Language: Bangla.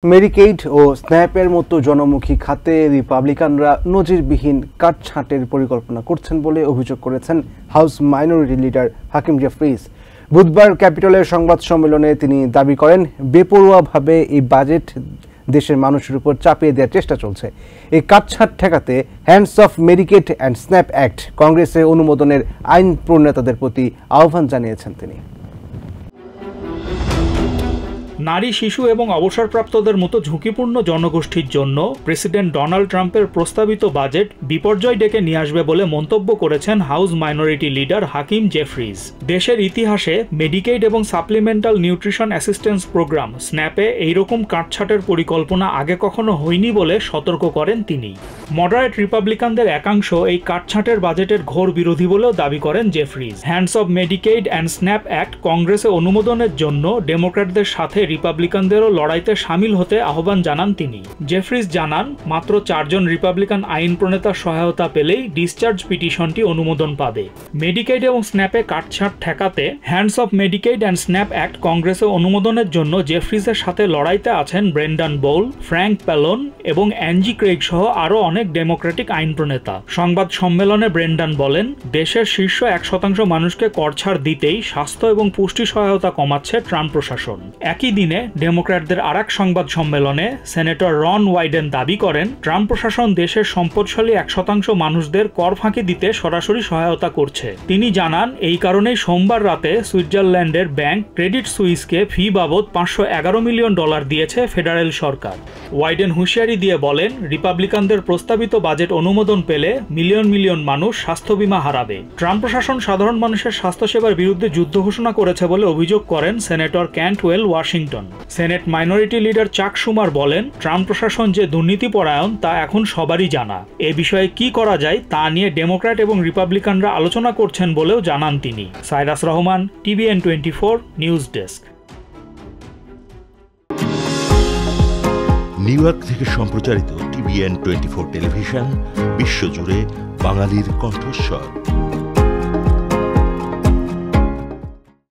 মেডিকেইড ও স্ন্যাপের মতো জনমুখী খাতে রিপাবলিকানরা নজিরবিহীন কাটছাঁটের পরিকল্পনা করছেন বলে অভিযোগ করেছেন হাউস মাইনরিটি লিডার হাকিম জেফ্রিজ। বুধবার ক্যাপিটলের সংবাদ সম্মেলনে তিনি দাবি করেন, বেপরোয়াভাবে এই বাজেট দেশের মানুষের উপর চাপিয়ে দেওয়ার চেষ্টা চলছে। এই কাটছাঁট ঠেকাতে hands off Medicaid and SNAP act কংগ্রেসে অনুমোদনের আইন প্রণেতাদের প্রতি আহ্বান জানিয়েছেন তিনি। নারী, শিশু এবং অবসরপ্রাপ্তদের মতো ঝুঁকিপূর্ণ জনগোষ্ঠীর জন্য প্রেসিডেন্ট ডোনাল্ড ট্রাম্পের প্রস্তাবিত বাজেট বিপর্যয় ডেকে নিয়ে আসবে বলে মন্তব্য করেছেন হাউস মাইনরিটি লিডার হাকিম জেফ্রিজ। দেশের ইতিহাসে মেডিকেইড এবং সাপ্লিমেন্টাল নিউট্রিশন অ্যাসিস্ট্যান্স প্রোগ্রাম স্ন্যাপে এইরকম কাটছাঁটের পরিকল্পনা আগে কখনো হয়নি বলে সতর্ক করেন তিনি। মডারেট রিপাবলিকানদের একাংশ এই কাটছাঁটের বাজেটের ঘোর বিরোধী বলেও দাবি করেন Jeffries. Hands off Medicaid and SNAP act কংগ্রেসে অনুমোদনের জন্য ডেমোক্র্যাটদের সাথে রিপাবলিকানদেরও লড়াইতে সামিল হতে আহ্বান জানান তিনি। জেফ্রিজ জানান, মাত্র 4 জন রিপাবলিকান আইন প্রণেতার সহায়তা পেলেই ডিসচার্জ পিটিশনটি অনুমোদন পাবে। মেডিকেইড এবং স্ন্যাপে কাটছাঁট ঠেকাতে hands off Medicaid and SNAP act কংগ্রেসে অনুমোদনের জন্য জেফ্রিজের সাথে লড়াইতে আছেন ব্রেন্ডন বোল, ফ্র্যাঙ্ক প্যালোন এবং অ্যাঞ্জি ক্রেইগ সহ আরও অনেক ডেমোক্রেটিক আইন প্রণেতা। সংবাদ সম্মেলনে ব্রেন্ডন বলেন, দেশের শীর্ষ 1% মানুষকে করছাড় দিতেই স্বাস্থ্য এবং পুষ্টি সহায়তা কমাচ্ছে ট্রাম্প প্রশাসন। একই দিনে ডেমোক্র্যাটদের আরেক সংবাদ সম্মেলনে সেনেটর রন ওয়াইডেন দাবি করেন, ট্রাম্প প্রশাসন দেশের সম্পদশালী 1% মানুষদের কর ফাঁকি দিতে সরাসরি সহায়তা করছে। তিনি জানান, এই কারণেই সোমবার রাতে সুইজারল্যান্ডের ব্যাংক ক্রেডিট সুইসকে ফি বাবদ $511 মিলিয়ন দিয়েছে ফেডারেল সরকার। ওয়াইডেন হুঁশিয়ারি দিয়ে বলেন, রিপাবলিকানদের প্রস্তাবিত বাজেট অনুমোদন পেলে মিলিয়ন মিলিয়ন মানুষ স্বাস্থ্য বীমা হারাবে। ট্রাম্প প্রশাসন সাধারণ মানুষের স্বাস্থ্যসেবার বিরুদ্ধে যুদ্ধ ঘোষণা করেছে বলে অভিযোগ করেন senator Cantwell Washington. Senate minority leader Chuck Schumer বলেন, ট্রাম্প প্রশাসন যে দুর্নীতিপরায়ণ তা এখন সবারই জানা। এ বিষয়ে কি করা যায় তা নিয়ে ডেমোক্র্যাট এবং রিপাবলিকানরা আলোচনা করছেন বলেও জানান তিনি। Cyrus Rahman, TVN 24 news desk. New York থেকে সম্প্রচারিত TVN 24 টেলিভিশন বিশ্বজুড়ে বাঙালির কণ্ঠস্বর।